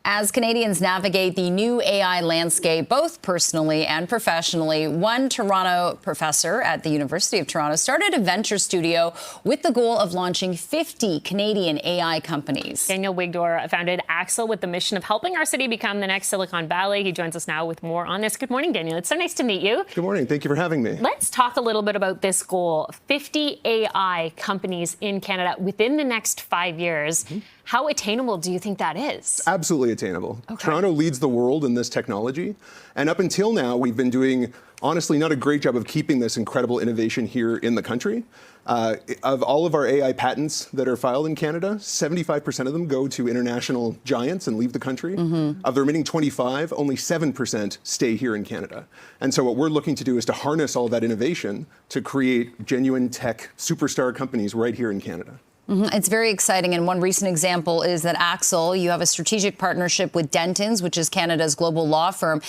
As Canadians navigate the new AI landscape, both personally and professionally, one Toronto professor at the University of Toronto started a venture studio with the goal of launching 50 Canadian AI companies. Daniel Wigdor founded Axel with the mission of helping our city become the next Silicon Valley. He joins us now with more on this. Good morning, Daniel. It's so nice to meet you. Good morning. Thank you for having me. Let's talk a little bit about this goal, 50 AI companies in Canada within the next 5 years. How attainable do you think that is? Absolutely attainable. Okay. Toronto leads the world in this technology. And up until now, we've been doing, honestly, not a great job of keeping this incredible innovation here in the country. Of all of our AI patents that are filed in Canada, 75% of them go to international giants and leave the country. Of the remaining 25, only 7% stay here in Canada. And so what we're looking to do is to harness all that innovation to create genuine tech superstar companies right here in Canada. It's very exciting. And one recent example is that, Axel, you have a strategic partnership with Dentons, which is Canada's global law firm.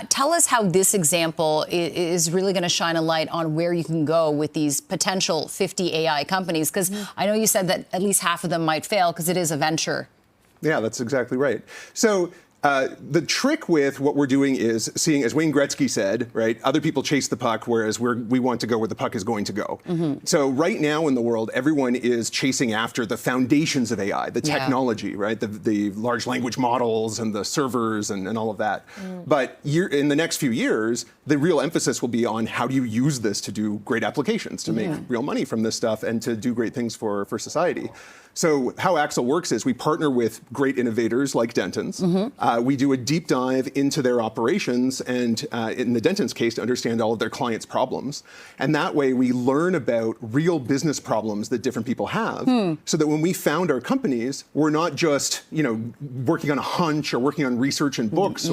Tell us how this example is really going to shine a light on where you can go with these potential 50 AI companies, because I know you said that at least half of them might fail because it is a venture. Yeah, that's exactly right. So the trick with what we're doing is seeing, as Wayne Gretzky said, right, other people chase the puck, whereas we want to go where the puck is going to go. So right now in the world, everyone is chasing after the foundations of AI, the technology, right, the large language models and the servers and all of that. But in the next few years, the real emphasis will be on how do you use this to do great applications, to make real money from this stuff and to do great things for society. So how Axel works is we partner with great innovators like Dentons. We do a deep dive into their operations and, in the Dentons case, to understand all of their clients' problems. And that way we learn about real business problems that different people have, so that when we found our companies, we're not just, working on a hunch or working on research and books,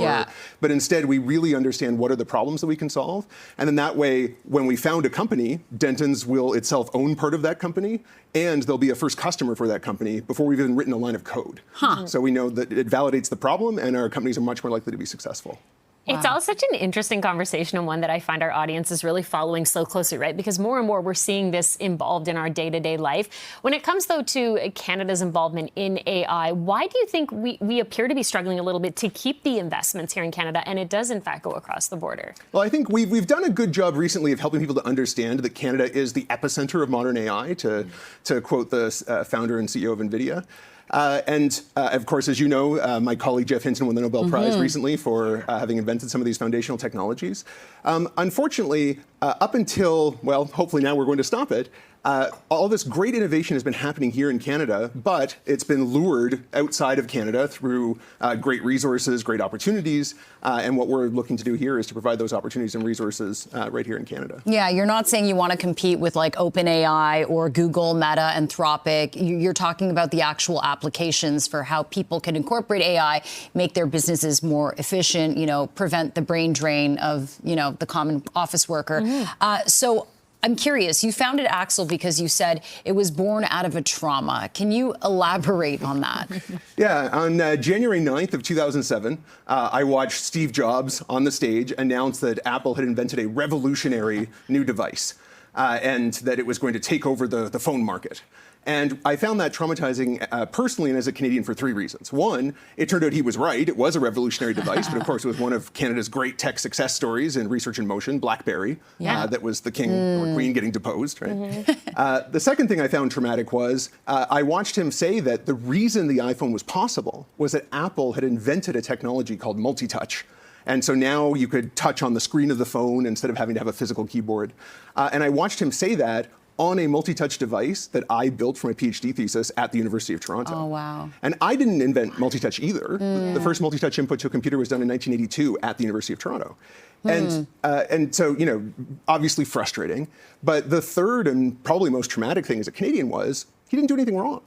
but instead we really understand what are the problems that we can solve. And then that way, when we found a company, Dentons will itself own part of that company, and there'll be a first customer for that company before we've even written a line of code. So we know that it validates the problem, and our companies are much more likely to be successful. It's all such an interesting conversation, and one that I find our audience is really following so closely, right? Because more and more we're seeing this involved in our day-to-day life. When it comes, though, to Canada's involvement in AI, why do you think we appear to be struggling a little bit to keep the investments here in Canada, and it does, in fact, go across the border? Well, I think we've done a good job recently of helping people to understand that Canada is the epicenter of modern AI, to quote the founder and CEO of NVIDIA. Of course, as you know, my colleague Jeff Hinton won the Nobel Prize recently for having invented some of these foundational technologies. Unfortunately, up until, well, hopefully now we're going to stop it, all this great innovation has been happening here in Canada, but it's been lured outside of Canada through great resources, great opportunities, and what we're looking to do here is to provide those opportunities and resources right here in Canada. Yeah, you're not saying you want to compete with like OpenAI or Google, Meta, Anthropic. You're talking about the actual applications for how people can incorporate AI, make their businesses more efficient, prevent the brain drain of, the common office worker. So I'm curious, you founded Axel because you said it was born out of a trauma. Can you elaborate on that? Yeah, on January 9th of 2007, I watched Steve Jobs on the stage announce that Apple had invented a revolutionary new device and that it was going to take over the phone market. And I found that traumatizing personally and as a Canadian for 3 reasons. One, it turned out he was right. It was a revolutionary device, but of course it was one of Canada's great tech success stories in research in motion, BlackBerry, that was the king or queen getting deposed, right? The second thing I found traumatic was I watched him say that the reason the iPhone was possible was that Apple had invented a technology called multi-touch. And so now you could touch on the screen of the phone instead of having to have a physical keyboard. And I watched him say that on a multi-touch device that I built for my PhD thesis at the University of Toronto. Oh, wow. And I didn't invent multi-touch either. The first multi-touch input to a computer was done in 1982 at the University of Toronto. And so, obviously frustrating. But the third and probably most traumatic thing as a Canadian was he didn't do anything wrong.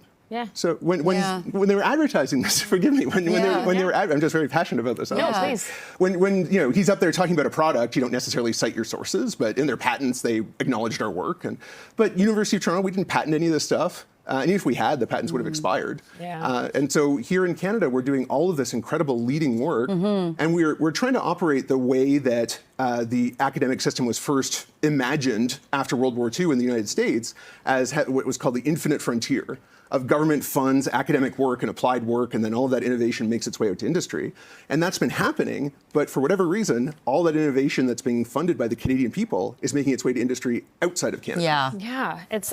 So when they were advertising this, forgive me, when they were, I'm just very passionate about this. No, please. When he's up there talking about a product, you don't necessarily cite your sources, but in their patents they acknowledged our work. But University of Toronto, we didn't patent any of this stuff. And even if we had, the patents would have expired. And so here in Canada, we're doing all of this incredible leading work, and we're trying to operate the way that the academic system was first imagined after World War II in the United States as what was called the infinite frontier. of government funds, academic work, and applied work, and then all of that innovation makes its way out to industry. And that's been happening, but for whatever reason, all that innovation that's being funded by the Canadian people is making its way to industry outside of Canada. Yeah. It's.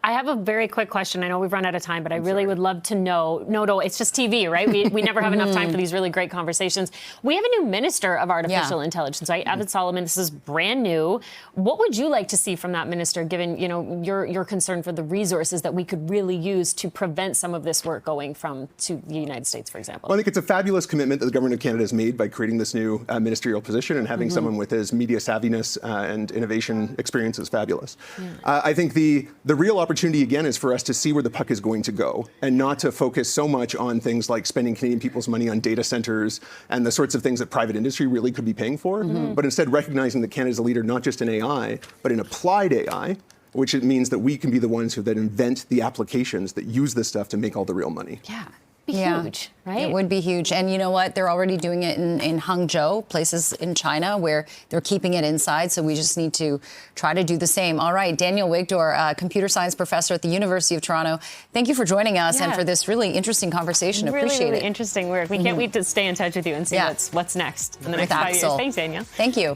I have a very quick question. I know we've run out of time, but I really would love to know. No, it's just TV, right? We never have enough time for these really great conversations. We have a new minister of artificial intelligence, right? Abid Solomon. This is brand new. What would you like to see from that minister, given your concern for the resources that we could really use to prevent some of this work going to the United States, for example? Well, I think it's a fabulous commitment that the government of Canada has made by creating this new ministerial position, and having someone with his media savviness and innovation experience is fabulous. I think the real opportunity, again, is for us to see where the puck is going to go, and not to focus so much on things like spending Canadian people's money on data centers and the sorts of things that private industry really could be paying for, but instead recognizing that Canada is a leader not just in AI, but in applied AI, which it means that we can be the ones who then invent the applications that use this stuff to make all the real money. Yeah. Be huge, right? It would be huge. And you know what? They're already doing it in Hangzhou, places in China where they're keeping it inside. So we just need to try to do the same. All right, Daniel Wigdor, computer science professor at the University of Toronto. Thank you for joining us and for this really interesting conversation. Appreciate really it. Interesting work. We can't wait to stay in touch with you and see what's next in the next 5 years. Axel. Thanks, Daniel. Thank you.